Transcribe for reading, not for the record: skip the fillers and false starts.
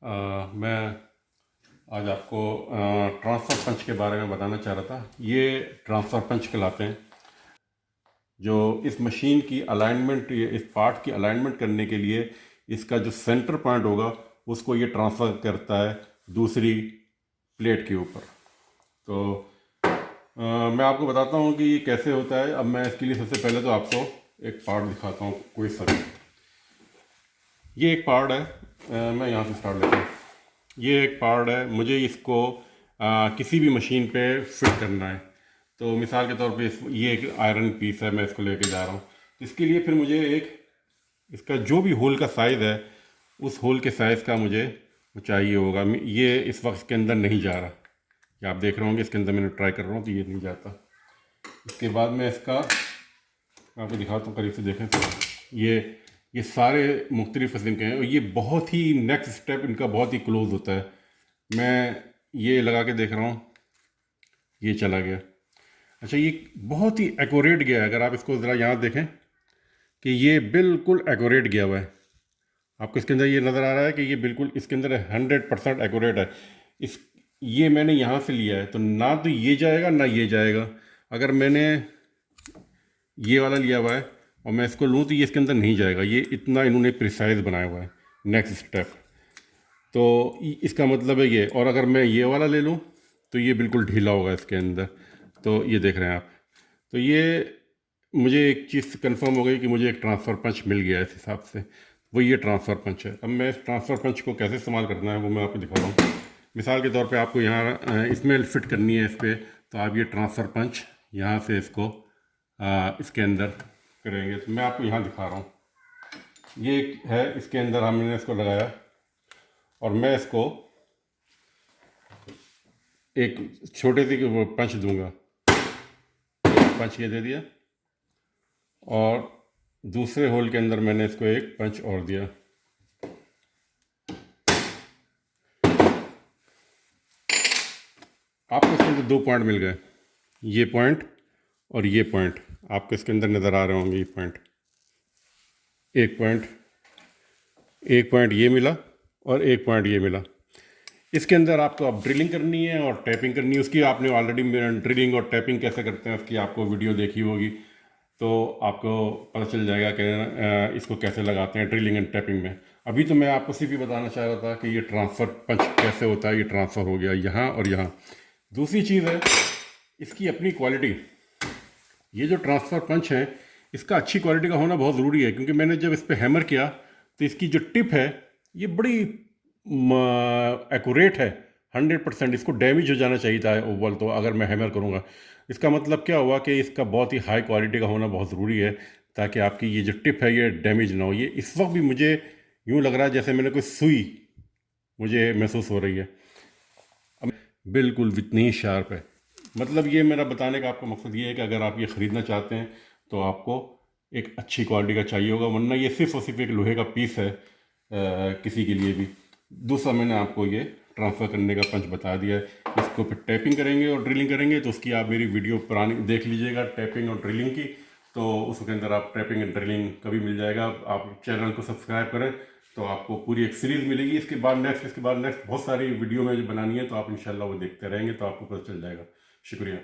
मैं आज आपको ट्रांसफ़र पंच के बारे में बताना चाह रहा था। ये ट्रांसफ़र पंच कहलाते हैं, जो इस मशीन की अलाइनमेंट, ये इस पार्ट की अलाइनमेंट करने के लिए इसका जो सेंटर पॉइंट होगा उसको ये ट्रांसफ़र करता है दूसरी प्लेट के ऊपर। तो मैं आपको बताता हूँ कि ये कैसे होता है। अब मैं इसके लिए सबसे पहले तो आपको एक पार्ट दिखाता हूँ, कोई सा भी। ये एक पार्ट है, मैं यहाँ से स्टार्ट लेता हूँ। ये एक पार्ट है, मुझे इसको किसी भी मशीन पे फिट करना है। तो मिसाल के तौर पे ये एक आयरन पीस है, मैं इसको लेके जा रहा हूँ। इसके लिए फिर मुझे एक इसका जो भी होल का साइज़ है, उस होल के साइज़ का मुझे चाहिए होगा। ये इस वक्त इसके अंदर नहीं जा रहा, ये आप देख रहे होंगे, इसके अंदर मैंने ट्राई कर रहा हूँ तो ये नहीं जाता। इसके बाद मैं इसका आपको दिखाता हूँ, करीब से देखें तो ये सारे मुख्तलिफ किस्म के हैं और ये बहुत ही नेक्स्ट स्टेप इनका बहुत ही क्लोज होता है। मैं ये लगा के देख रहा हूँ, ये चला गया। अच्छा, ये बहुत ही एक्यूरेट गया है। अगर आप इसको ज़रा यहाँ देखें कि ये बिल्कुल एक्यूरेट गया हुआ है। आपको इसके अंदर ये नज़र आ रहा है कि ये बिल्कुल इसके अंदर 100% एक्यूरेट है। इस ये मैंने यहाँ से लिया है, तो ना तो ये जाएगा ना ये जाएगा। अगर मैंने ये वाला लिया हुआ है और मैं इसको लूँ तो ये इसके अंदर नहीं जाएगा। ये इतना इन्होंने प्रिसाइज बनाया हुआ है नेक्स्ट स्टेप। तो इसका मतलब है ये। और अगर मैं ये वाला ले लूँ तो ये बिल्कुल ढीला होगा इसके अंदर। तो ये देख रहे हैं आप। तो ये मुझे एक चीज़ कंफर्म हो गई कि मुझे एक ट्रांसफ़र पंच मिल गया इस हिसाब से। वो ये ट्रांसफ़र पंच है। अब मैं इस ट्रांसफ़र पंच को कैसे इस्तेमाल करना है वो मैं आपको दिखा रहा हूँ। मिसाल के तौर पे आपको यहाँ इसमें फिट करनी है इस पर, तो आप ये ट्रांसफ़र पंच यहाँ से इसको इसके अंदर करेंगे। तो मैं आपको यहाँ दिखा रहा हूँ, ये है, इसके अंदर हमने इसको लगाया और मैं इसको एक छोटे सी पंच दूंगा। पंच ये दे दिया और दूसरे होल के अंदर मैंने इसको एक पंच और दिया। आपको इसके अंदर 2 पॉइंट मिल गए, ये पॉइंट और ये पॉइंट आपको इसके अंदर नज़र आ रहे होंगे। ये पॉइंट, एक पॉइंट ये मिला और एक पॉइंट ये मिला। इसके अंदर आपको अब ड्रिलिंग करनी है और टैपिंग करनी है। उसकी आपने ऑलरेडी ड्रिलिंग और टैपिंग कैसे करते हैं उसकी आपको वीडियो देखी होगी, तो आपको पता चल जाएगा कि इसको कैसे लगाते हैं ड्रिलिंग एंड टैपिंग में। अभी तो मैं आपको सिर्फ भी बताना चाह रहा था कि ये ट्रांसफ़र पंच कैसे होता है। ये ट्रांसफ़र हो गया यहाँ और यहाँ। दूसरी चीज़ है इसकी अपनी क्वालिटी। ये जो ट्रांसफ़र पंच है, इसका अच्छी क्वालिटी का होना बहुत ज़रूरी है, क्योंकि मैंने जब इस पर हैमर किया तो इसकी जो टिप है ये बड़ी एक्यूरेट है। 100%। इसको डैमेज हो जाना चाहिए था ओवल, तो अगर मैं हैमर करूँगा। इसका मतलब क्या हुआ कि इसका बहुत ही हाई क्वालिटी का होना बहुत ज़रूरी है, ताकि आपकी ये जो टिप है ये डैमेज ना हो। ये इस वक्त भी मुझे यूँ लग रहा है जैसे मैंने कोई सुई मुझे महसूस हो रही है। अब बिल्कुल इतनी ही शार्प है। मतलब ये मेरा बताने का आपका मकसद ये है कि अगर आप ये ख़रीदना चाहते हैं तो आपको एक अच्छी क्वालिटी का चाहिए होगा, वरना ये सिर्फ़ और सिर्फ एक लोहे का पीस है किसी के लिए भी। दूसरा, मैंने आपको ये ट्रांसफ़र करने का पंच बता दिया है। इसको फिर टैपिंग करेंगे और ड्रिलिंग करेंगे, तो उसकी आप मेरी वीडियो पुरानी देख लीजिएगा, टैपिंग और ड्रिलिंग की। तो उसके अंदर आप टैपिंग एंड ड्रिलिंग कभी मिल जाएगा। आप चैनल को सब्सक्राइब करें तो आपको पूरी एक सीरीज़ मिलेगी। इसके बाद नेक्स्ट बहुत सारी वीडियो में जो बनानी है, तो आप इंशाल्लाह वो देखते रहेंगे तो आपको पता चल जाएगा। शुक्रिया।